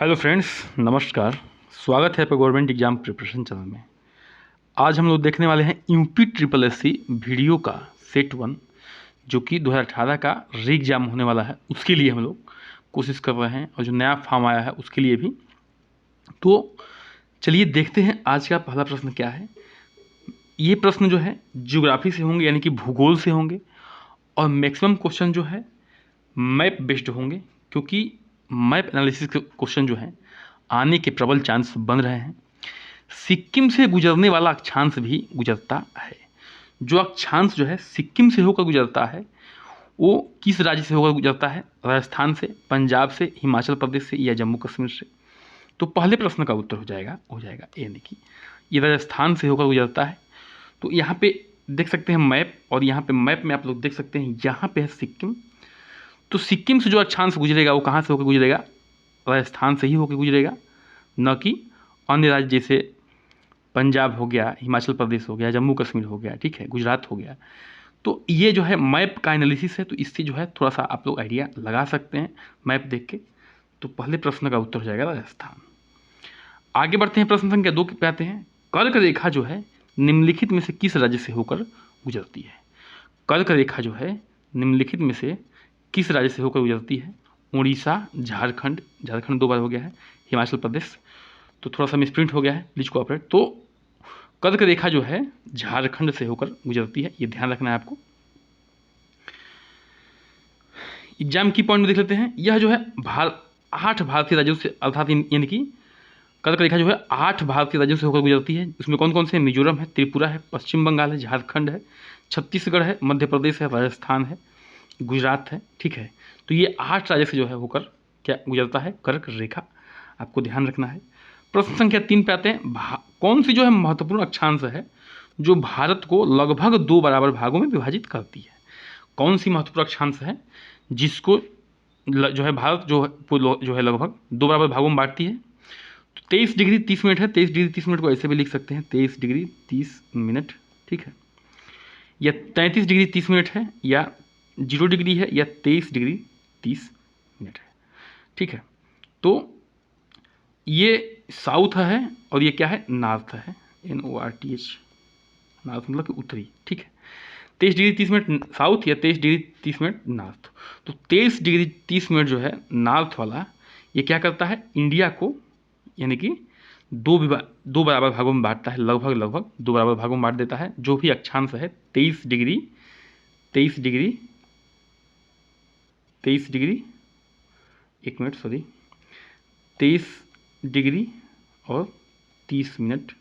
Hello friends, नमस्कार। स्वागत है आपका गवर्नमेंट एग्जाम प्रिपरेशन चैनल में। आज हम लोग देखने वाले हैं UP triple S C video का सेट 1 जो कि 2018 का री एग्जाम होने वाला है, उसके लिए हम लोग कोशिश कर रहे हैं और जो नया फॉर्म आया है उसके लिए भी। तो चलिए देखते हैं आज का पहला प्रश्न क्या है। ये प्रश्न जो है ज्योग्राफी से होंगे, यानी कि भूगोल से होंगे, और मैक्सिमम क्वेश्चन जो है मैप बेस्ड होंगे, क्योंकि मैप एनालिसिस के क्वेश्चन जो हैं आने के प्रबल चांस बन रहे हैं। सिक्किम से गुजरने वाला अक्षांश भी गुजरता है। जो अक्षांश जो है सिक्किम से होकर गुजरता है वो किस राज्य से होकर गुजरता है? राजस्थान से, पंजाब से, हिमाचल प्रदेश से या जम्मू कश्मीर से? तो पहले प्रश्न का उत्तर हो जाएगा यानी कि ये राजस्थान से होकर गुजरता है। तो यहाँ पे देख सकते हैं मैप, और यहाँ पे मैप में आप लोग देख सकते हैं यहाँ पे है सिक्किम। तो सिक्किम से जो अक्षांश गुजरेगा वो कहाँ से होकर गुजरेगा? राजस्थान से ही होकर गुजरेगा, न कि अन्य राज्य जैसे पंजाब हो गया, हिमाचल प्रदेश हो गया, जम्मू कश्मीर हो गया, ठीक है, गुजरात हो गया। तो ये जो है मैप का एनालिसिस है, तो इससे जो है थोड़ा सा आप लोग आइडिया लगा सकते हैं मैप देख के। तो पहले प्रश्न का उत्तर हो जाएगा राजस्थान। आगे बढ़ते हैं, प्रश्न संख्या 2 पे आते हैं। कर्क रेखा जो है निम्नलिखित में से किस राज्य से होकर गुजरती है? कर्क रेखा जो है निम्नलिखित में से किस राज्य से होकर गुजरती है? उड़ीसा, झारखंड, झारखंड 2 बार हो गया है, हिमाचल प्रदेश, तो थोड़ा सा मिसप्रिंट हो गया है, प्लीज कोऑपरेट। तो कर्क रेखा जो है झारखंड से होकर गुजरती है, ये ध्यान रखना है आपको। एग्जाम की पॉइंट में देख लेते हैं। यह जो है 8 भारतीय राज्यों से, अर्थात यानी कि कर्क रेखा जो है 8 भारतीय राज्यों से होकर गुजरती है। उसमें कौन कौन से? मिजोरम है, त्रिपुरा है, पश्चिम बंगाल है, झारखंड है, छत्तीसगढ़ है, मध्य प्रदेश है, राजस्थान है, गुजरात है, ठीक है। तो ये 8 राज्य से जो है होकर क्या गुजरता है? कर्क रेखा, आपको ध्यान रखना है। प्रश्न संख्या 3 पे आते हैं। कौन सी जो है महत्वपूर्ण अक्षांश है जो भारत को लगभग 2 बराबर भागों में विभाजित करती है? कौन सी महत्वपूर्ण अक्षांश है जिसको जो है भारत जो है लगभग 2 बराबर भागों में बांटती है? तो 23 डिग्री 30 मिनट है। 23 डिग्री 30 मिनट को ऐसे भी लिख सकते हैं, 23 डिग्री 30 मिनट, ठीक है, या 33 डिग्री 30 मिनट है, या 0 डिग्री है, या 23 डिग्री 30 मिनट है, ठीक है। तो ये साउथ है और ये क्या है? नॉर्थ है, NORTH, नॉर्थ मतलब कि उत्तरी, ठीक है। 23 डिग्री 30 मिनट साउथ या 23 डिग्री 30 मिनट नॉर्थ। तो 23 डिग्री 30 मिनट जो है नॉर्थ वाला, ये क्या करता है? इंडिया को यानी कि 2 बराबर भागों में बांटता है, लगभग 2 बराबर भागों में बांट देता है। जो भी अक्षांश है 23 डिग्री 23 डिग्री और 30 मिनट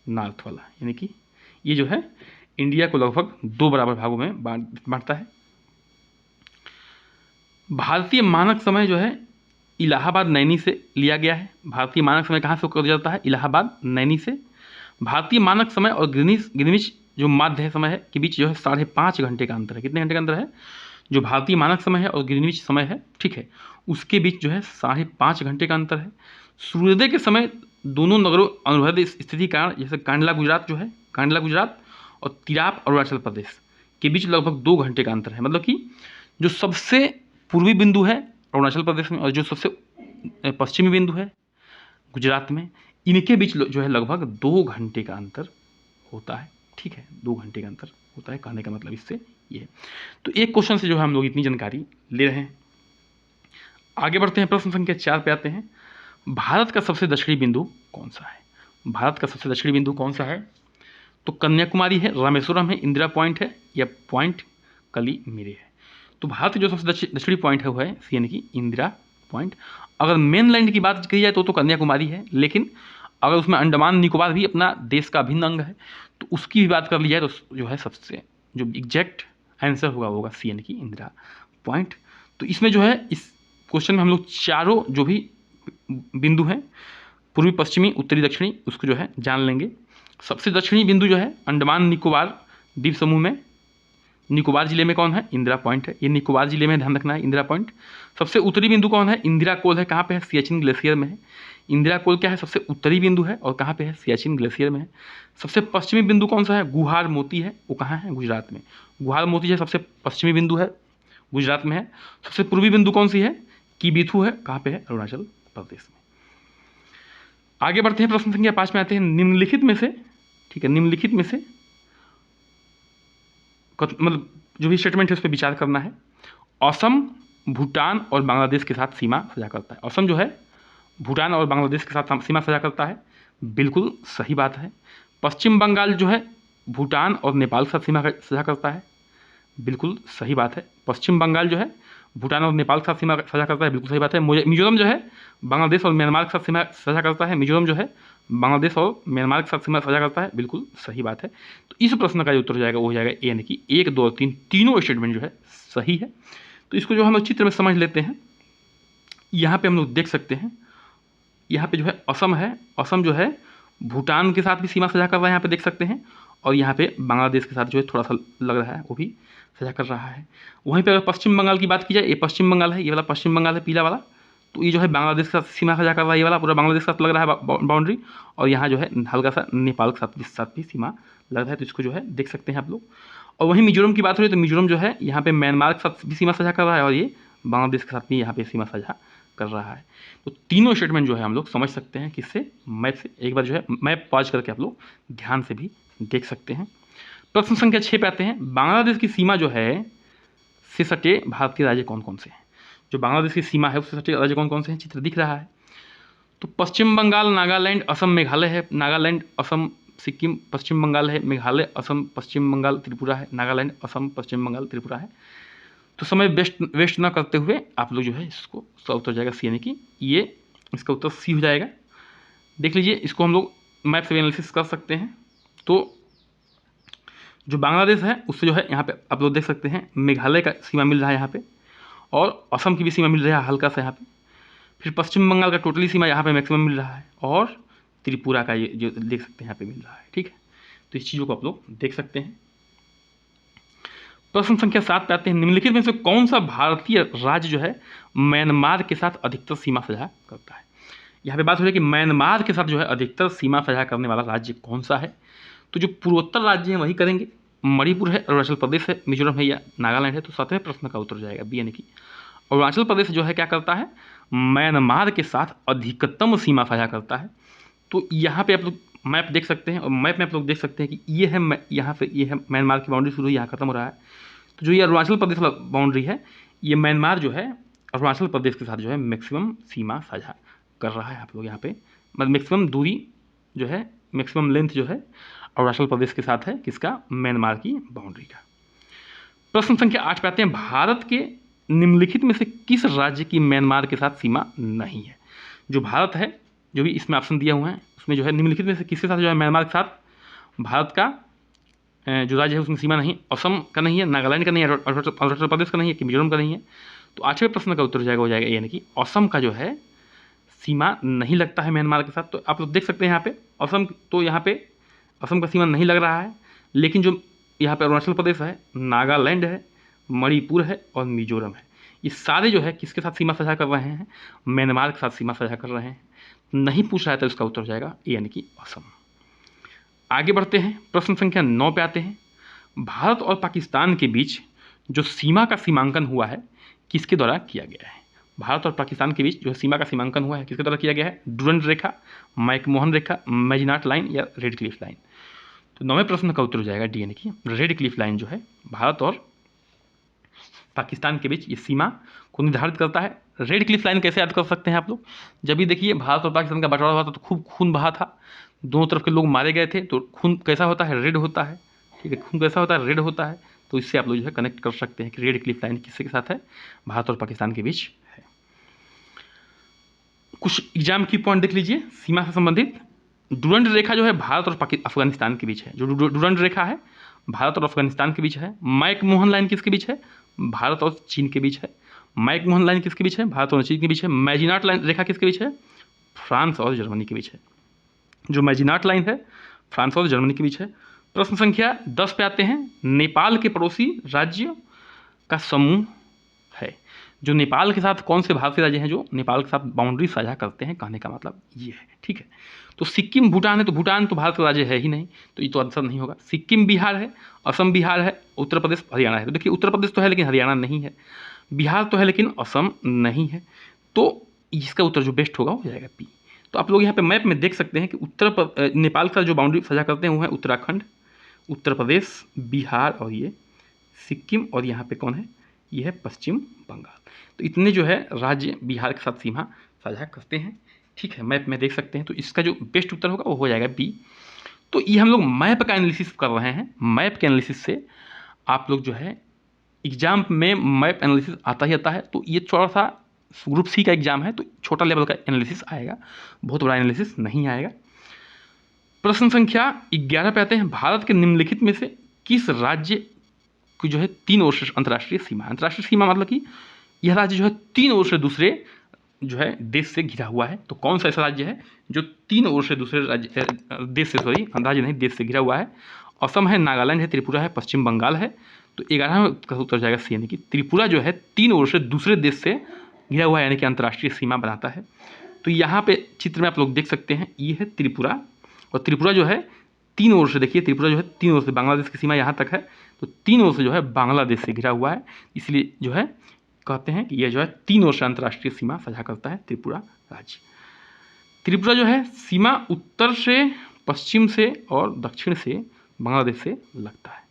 नॉर्थ वाला, यानी कि ये जो है इंडिया को लगभग 2 बराबर भागों में बांटता है। भारतीय मानक समय जो है इलाहाबाद नैनी से लिया गया है। भारतीय मानक समय कहाँ से होकर जाता है? इलाहाबाद नैनी से। भारतीय मानक समय और ग्रीनिच जो माध्य समय है के बीच जो है 5.5 घंटे का अंतर है। कितने घंटे का अंतर है? जो भारतीय मानक समय है और ग्रीनिच समय है, ठीक है, उसके बीच जो है 5.5 घंटे का अंतर है। सूर्योदय के समय दोनों नगरों अनुबंध स्थिति कारण, जैसे कांडला गुजरात और तिराप अरुणाचल प्रदेश के बीच लगभग 2 घंटे का अंतर है। मतलब कि जो सबसे पूर्वी बिंदु है अरुणाचल प्रदेश में और जो सबसे पश्चिमी बिंदु है गुजरात में, इनके बीच जो है लगभग 2 घंटे का अंतर होता है, ठीक है, 2 घंटे का अंतर होता है। कहने का मतलब इससे ये है। तो एक क्वेश्चन से जो है हम लोग इतनी जानकारी ले रहे हैं। आगे बढ़ते हैं, प्रश्न संख्या 4 पे आते हैं। भारत का सबसे दक्षिणी बिंदु कौन सा है? भारत का सबसे दक्षिणी बिंदु कौन सा है? तो कन्याकुमारी है, रामेश्वरम है, इंदिरा पॉइंट है, या पॉइंट कलीमिरे है। तो भारत का जो सबसे दक्षिणी पॉइंट है वो है यानी कि इंदिरा पॉइंट। अगर मेन लैंड की बात की जाए तो कन्याकुमारी है, लेकिन अगर उसमें अंडमान निकोबार भी अपना देश का अभिन्न अंग है तो उसकी भी बात कर ली जाए तो जो है सबसे जो एग्जैक्ट आंसर होगा सी यानी कि इंदिरा पॉइंट। तो इसमें जो है इस क्वेश्चन में हम लोग चारों जो भी बिंदु हैं, पूर्वी, पश्चिमी, उत्तरी, दक्षिणी, उसको जो है जान लेंगे। सबसे दक्षिणी बिंदु जो है अंडमान निकोबार द्वीप समूह में, निकोबार जिले में कौन है? इंदिरा पॉइंट है। ये निकोबार जिले में ध्यान रखना है, इंदिरा पॉइंट। सबसे उत्तरी बिंदु कौन है? इंदिरा कोल है। कहाँ पे है? सियाचिन ग्लेशियर में है। इंदिरा कोल क्या है? सबसे उत्तरी बिंदु है और कहाँ पे है? सियाचिन ग्लेशियर में है। सबसे पश्चिमी बिंदु कौन सा है? गुहार मोती है। वो कहाँ है? गुजरात में। गुहार मोती जो सबसे पश्चिमी बिंदु है, गुजरात में है। सबसे पूर्वी बिंदु कौन सी है? कीबिथू है। कहाँ पे है? अरुणाचल प्रदेश में। आगे बढ़ते हैं, प्रश्न संख्या 5 में आते हैं। निम्नलिखित में से, ठीक है, निम्नलिखित में से मतलब जो भी स्टेटमेंट है उस पर विचार करना है। असम भूटान और बांग्लादेश के साथ सीमा साझा करता है। असम जो है भूटान और बांग्लादेश के साथ सीमा साझा करता है, बिल्कुल सही बात है। पश्चिम बंगाल जो है भूटान और नेपाल के साथ सीमा साझा करता है, बिल्कुल सही बात है। पश्चिम बंगाल जो है भूटान और नेपाल के साथ सीमा साझा करता है, बिल्कुल सही बात है। मिजोरम जो है बांग्लादेश और म्यांमार के साथ सीमा साझा करता है, मिजोरम जो है बांग्लादेश और म्यांमार के साथ सीमा साझा करता है, बिल्कुल सही बात है। तो इस प्रश्न का जो उत्तर हो जाएगा वो हो जाएगा ए, यानी कि 1, 2 और 3 तीनों स्टेटमेंट जो है सही है। तो इसको जो हम लोग चित्र में समझ लेते हैं, यहाँ पे हम लोग देख सकते हैं, यहाँ पे जो है असम है, असम जो है भूटान के साथ भी सीमा साझा कर रहा है, यहाँ पे देख सकते हैं, और यहाँ पे बांग्लादेश के साथ जो है थोड़ा सा लग रहा है वो भी साझा कर रहा है। वहीं पे अगर पश्चिम बंगाल की बात की जाए, ये पश्चिम बंगाल है, ये वाला पश्चिम बंगाल है पीला वाला, तो ये जो है बांग्लादेश के साथ सीमा साझा कर रहा है, ये वाला पूरा बांग्लादेश के साथ लग रहा है बाउंड्री, और यहाँ जो है हल्का सा नेपाल के साथ भी सीमा लग रहा है, तो इसको जो है देख सकते हैं आप लोग। और वहीं मिजोरम की बात हो रही है तो मिजोरम जो है यहाँ पे म्यांमार के साथ भी सीमा साझा कर रहा है, और ये बांग्लादेश के साथ भी यहाँ पे सीमा साझा कर रहा है। तो तीनों स्टेटमेंट जो है हम लोग समझ सकते हैं किससे, मैप से। एक बार जो है मैप पॉज करके आप लोग ध्यान से भी देख सकते हैं। प्रश्न संख्या 6 पे आते हैं। बांग्लादेश की सीमा जो है से सटे भारतीय राज्य कौन कौन से हैं? जो बांग्लादेश की सीमा है उससे सटे राज्य कौन कौन से हैं, चित्र दिख रहा है। तो पश्चिम बंगाल, नागालैंड, असम, मेघालय है। नागालैंड, असम, सिक्किम, पश्चिम बंगाल है। मेघालय, असम, पश्चिम बंगाल, त्रिपुरा है। नागालैंड, असम, पश्चिम बंगाल, त्रिपुरा है। तो समय वेस्ट ना करते हुए आप लोग जो है इसको इसका उत्तर जाएगा सी, यानी कि ये इसका उत्तर सी हो जाएगा। देख लीजिए, इसको हम लोग मैप से एनालिसिस कर सकते हैं। तो जो बांग्लादेश है उससे जो है यहाँ पे आप लोग देख सकते हैं मेघालय का सीमा मिल रहा है यहाँ पे, और असम की भी सीमा मिल रहा है हल्का सा यहाँ पे। फिर पश्चिम बंगाल का टोटली सीमा यहाँ पे मैक्सिमम मिल रहा है, और त्रिपुरा का ये जो देख सकते हैं यहाँ पे मिल रहा है, ठीक है। तो इस चीज़ों को आप लोग देख सकते हैं। प्रश्न संख्या 7 पे आते हैं। निम्नलिखित में से कौन सा भारतीय राज्य जो है म्यांमार के साथ अधिकतर सीमा साझा करता है? यहाँ पे बात हो रही है कि म्यांमार के साथ जो है अधिकतर सीमा साझा करने वाला राज्य कौन सा है? तो जो पूर्वोत्तर राज्य हैं वही करेंगे। मणिपुर है, अरुणाचल प्रदेश है, मिजोरम है या नागालैंड है। तो 7वें प्रश्न का उत्तर जाएगा बी, यानी कि अरुणाचल प्रदेश जो है क्या करता है, म्यांमार के साथ अधिकतम सीमा साझा करता है। तो यहाँ पे आप लोग मैप देख सकते हैं, और मैप में आप लोग देख सकते हैं कि ये है यहाँ पे ये है म्यांमार की बाउंड्री शुरू यहाँ खत्म हो रहा है। तो जो ये अरुणाचल प्रदेश वाला बाउंड्री है, ये म्यांमार जो है अरुणाचल प्रदेश के साथ जो है मैक्सिमम सीमा साझा कर रहा है। आप लोग यहाँ पे मतलब मैक्सिमम दूरी जो है, मैक्सिमम लेंथ जो है अरुणाचल प्रदेश के साथ है, किसका, म्यांमार की बाउंड्री का। प्रश्न संख्या 8 पे आते हैं। भारत के निम्नलिखित में से किस राज्य की म्यांमार के साथ सीमा नहीं है? जो भारत है, जो भी इसमें ऑप्शन दिया हुआ है उसमें जो है निम्नलिखित में से किसके साथ जो है म्यांमार के साथ भारत का जो राज्य है उसमें सीमा नहीं। असम का नहीं है, नागालैंड का नहीं है, अरुणाचल प्रदेश का नहीं है, कि मिजोरम का नहीं है। तो 8वें प्रश्न का उत्तर हो जाएगा हो जाएगा यानी कि असम का जो है सीमा नहीं लगता है म्यांमार के साथ। तो आप लोग देख सकते हैं यहाँ पे असम, तो यहाँ पे असम का सीमा नहीं लग रहा है, लेकिन जो यहाँ पे अरुणाचल प्रदेश है, नागालैंड है, मणिपुर है और मिजोरम है, ये सारे जो है किसके साथ सीमा साझा कर रहे हैं, म्यांमार के साथ सीमा साझा कर रहे हैं। नहीं पूछ रहा है तो इसका उत्तर हो जाएगा ए, यानी कि असम। आगे बढ़ते हैं, प्रश्न संख्या 9 पे आते हैं। भारत और पाकिस्तान के बीच जो सीमा का सीमांकन हुआ है किसके द्वारा किया गया है? भारत और पाकिस्तान के बीच जो सीमा का सीमांकन हुआ है किसके द्वारा किया गया है? डुरंड रेखा, मैकमोहन रेखा, मैजिनाट लाइन या रेड क्लिफ लाइन। तो 9वें प्रश्न का उत्तर हो जाएगा डी, यानी कि रेड क्लिफ लाइन जो है भारत और पाकिस्तान के बीच ये सीमा को निर्धारित करता है। रेड क्लिफ लाइन कैसे याद कर सकते हैं आप लोग? जब भी देखिए भारत और पाकिस्तान का बंटवारा हुआ था तो खूब खून बहा था, दोनों तरफ के लोग मारे गए थे, तो खून कैसा होता है, रेड होता है, ठीक है, खून कैसा होता है, रेड होता है। तो इससे आप लोग जो है कनेक्ट कर सकते हैं कि रेड क्लिफ लाइन किसके साथ है, भारत और पाकिस्तान के बीच है। कुछ एग्जाम की पॉइंट देख लीजिए सीमा से संबंधित। डुरंड रेखा जो है भारत और अफगानिस्तान के बीच है, जो डुरंड रेखा है भारत और अफगानिस्तान के बीच है। मैकमोहन लाइन किसके बीच है, भारत और चीन के बीच है। मैकमोहन लाइन किसके बीच है, भारत और चीन के बीच है। मैजिनाट लाइन रेखा किसके बीच है, फ्रांस और जर्मनी के बीच है। जो मैजिनाट लाइन है फ्रांस और जर्मनी के बीच है। प्रश्न संख्या 10 पे आते हैं। नेपाल के पड़ोसी राज्य का समूह है। जो नेपाल के साथ कौन से भारतीय राज्य हैं जो नेपाल के साथ बाउंड्री साझा करते हैं, कहने का मतलब ये है, ठीक है। तो सिक्किम भूटान है, तो भूटान तो भारत का राज्य है ही नहीं, तो ये तो आंसर नहीं होगा। सिक्किम बिहार है, असम बिहार है, उत्तर प्रदेश हरियाणा है। तो देखिए उत्तर प्रदेश तो है लेकिन हरियाणा नहीं है, बिहार तो है लेकिन असम नहीं है। तो इसका उत्तर जो बेस्ट होगा हो जाएगा पी। तो आप लोग यहाँ पे मैप में देख सकते हैं कि नेपाल का जो बाउंड्री साझा करते हैं वो है उत्तराखंड, उत्तर प्रदेश, बिहार और ये सिक्किम, और यहाँ पे कौन है, ये है पश्चिम बंगाल। तो इतने जो है राज्य बिहार के साथ सीमा साझा करते हैं। ठीक है, मैप में देख सकते हैं। तो इसका जो बेस्ट उत्तर होगा वो हो जाएगा बी। तो ये हम लोग मैप का एनालिसिस कर रहे हैं। मैप के एनालिसिस से आप लोग जो है एग्जाम में मैप एनालिसिस आता ही आता है। तो ये थोड़ा सा ग्रुप सी का एग्जाम है तो छोटा लेवल का एनालिसिस आएगा, बहुत बड़ा एनालिसिस नहीं आएगा। प्रश्न संख्या 11 पे आते हैं। भारत के निम्नलिखित में से किस राज्य की जो है 3 ओर से अंतर्राष्ट्रीय सीमा, अंतर्राष्ट्रीय सीमा मतलब कि यह राज्य जो है 3 ओर से दूसरे जो है देश से घिरा हुआ है। तो कौन सा ऐसा राज्य है जो 3 ओर से दूसरे राज्य देश से, सॉरी राज्य नहीं, देश से घिरा हुआ है? असम है, नागालैंड है, त्रिपुरा है, पश्चिम बंगाल है। तो 11 का उत्तर जाएगा सी, यानी कि त्रिपुरा जो है 3 ओर से दूसरे देश से घिरा हुआ है, यानी कि अंतर्राष्ट्रीय सीमा बनाता है। तो यहाँ पे चित्र में आप लोग देख सकते हैं, ये है त्रिपुरा, और त्रिपुरा जो है 3 ओर से, देखिए त्रिपुरा जो है 3 ओर से, बांग्लादेश की सीमा यहाँ तक है, तो 3 ओर से जो है बांग्लादेश से घिरा हुआ है। इसलिए जो है कहते हैं कि यह जो है 3 ओर से अंतर्राष्ट्रीय सीमा साझा करता है त्रिपुरा राज्य। त्रिपुरा जो है सीमा उत्तर से, पश्चिम से और दक्षिण से बांग्लादेश से लगता है।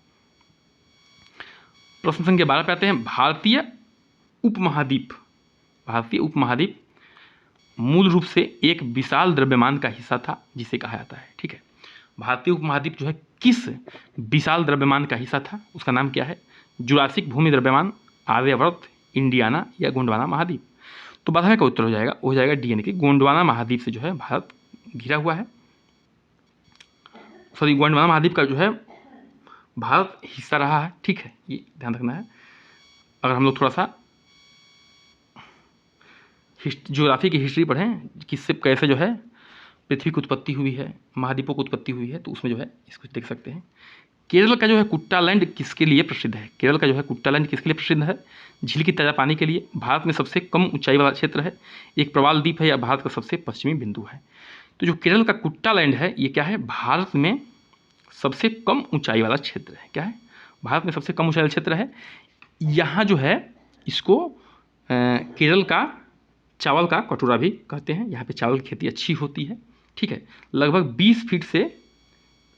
प्रश्न संख्या 12 पे आते हैं। भारतीय उपमहाद्वीप, भारतीय उपमहाद्वीप मूल रूप से एक विशाल द्रव्यमान का हिस्सा था जिसे कहा जाता है। ठीक है, भारतीय उपमहाद्वीप जो है किस विशाल द्रव्यमान का हिस्सा था, उसका नाम क्या है? जुरासिक भूमि द्रव्यमान, आर्यवर्त, इंडियाना या गोंडवाना महाद्वीप। तो 12वें का उत्तर हो जाएगा, हो जाएगा डी, यानी कि गोंडवाना महाद्वीप से जो है भारत घिरा हुआ है। सॉरी, गोंडवाना महाद्वीप का जो है भारत हिस्सा रहा है। ठीक है, ये ध्यान रखना है। अगर हम लोग थोड़ा सा ज्योग्राफी की हिस्ट्री पढ़ें, किससे कैसे जो है पृथ्वी की उत्पत्ति हुई है, महाद्वीपों की उत्पत्ति हुई है, तो उसमें जो है इसको देख सकते हैं। केरल का जो है कुट्टालैंड किसके लिए प्रसिद्ध है? केरल का जो है कुट्टालैंड किसके लिए प्रसिद्ध है? झील की ताज़ा पानी के लिए। भारत में सबसे कम ऊंचाई वाला क्षेत्र है, एक प्रवाल द्वीप है, या भारत का सबसे पश्चिमी बिंदु है। तो जो केरल का कुट्टालैंड है ये क्या है? भारत में सबसे कम ऊंचाई वाला क्षेत्र है। क्या है? भारत में सबसे कम ऊंचाई वाला क्षेत्र है। यहाँ जो है इसको केरल का चावल का कटोरा भी कहते हैं। यहाँ पे चावल की खेती अच्छी होती है। ठीक है, लगभग 20 फीट से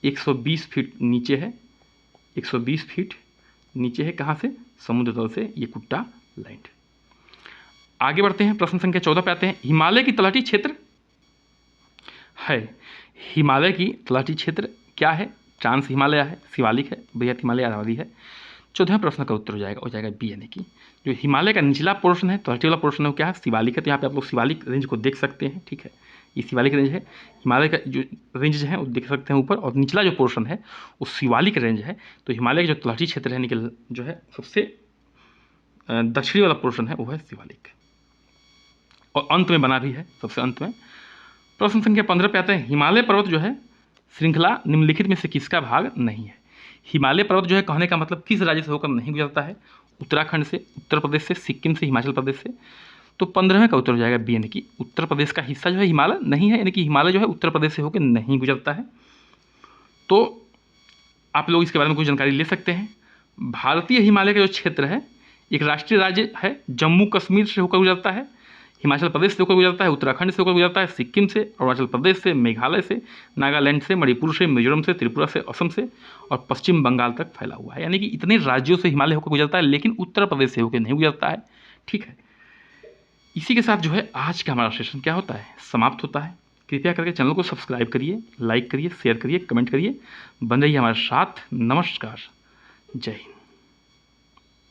120 फीट नीचे है, 120 फीट नीचे है। कहाँ से? समुद्र तल से ये कुट्टालैंड। आगे बढ़ते हैं, प्रश्न संख्या 14 पे आते हैं। हिमालय की तलहटी क्षेत्र है, हिमालय की तलहटी क्षेत्र क्या है? ट्रांस हिमालय है, शिवालिक है, बृहत हिमालय, अरावली है। 14वें प्रश्न का उत्तर हो जाएगा बी, यानी कि जो हिमालय का निचला पोर्शन है, तलहटी वाला पोर्शन है, वो क्या है? शिवालिक है। तो यहाँ पे आप लोग शिवालिक रेंज को देख सकते हैं। ठीक है, ये शिवालिक रेंज है। हिमालय का जो रेंज है वो देख सकते हैं ऊपर, और निचला जो पोर्शन है वो शिवालिक रेंज है। तो हिमालय का जो तलहटी क्षेत्र है, निकल जो है सबसे दक्षिणी वाला पोर्शन है वो है शिवालिक, और अंत में बना भी है, सबसे अंत में। प्रश्न संख्या 15 पे आते हैं। हिमालय पर्वत जो है श्रृंखला निम्नलिखित में से किसका भाग नहीं है? हिमालय पर्वत जो है कहने का मतलब किस राज्य से होकर नहीं गुजरता है? उत्तराखंड से, उत्तर प्रदेश से, सिक्किम से, हिमाचल प्रदेश से। तो 15वें का उत्तर हो जाएगा बी, यानी कि उत्तर प्रदेश का हिस्सा जो है हिमालय नहीं है, यानी कि हिमालय जो है उत्तर प्रदेश से होकर नहीं गुजरता है। तो आप लोग इसके बारे में कुछ जानकारी ले सकते हैं। भारतीय हिमालय का जो क्षेत्र है एक राष्ट्रीय राज्य है, जम्मू कश्मीर से होकर गुजरता है, हिमाचल प्रदेश से होकर गुजरता है, उत्तराखंड से होकर गुजरता है, सिक्किम से, अरुणाचल प्रदेश से, मेघालय से, नागालैंड से, मणिपुर से, मिजोरम से, त्रिपुरा से, असम से और पश्चिम बंगाल तक फैला हुआ है। यानी कि इतने राज्यों से हिमालय होकर गुजरता है, लेकिन उत्तर प्रदेश से होकर नहीं गुजरता है। ठीक है, इसी के साथ जो है आज का हमारा सेशन क्या होता है, समाप्त होता है। कृपया करके चैनल को सब्सक्राइब करिए, लाइक करिए, शेयर करिए, कमेंट करिए, बन रहिए हमारे साथ। नमस्कार, जय हिंद।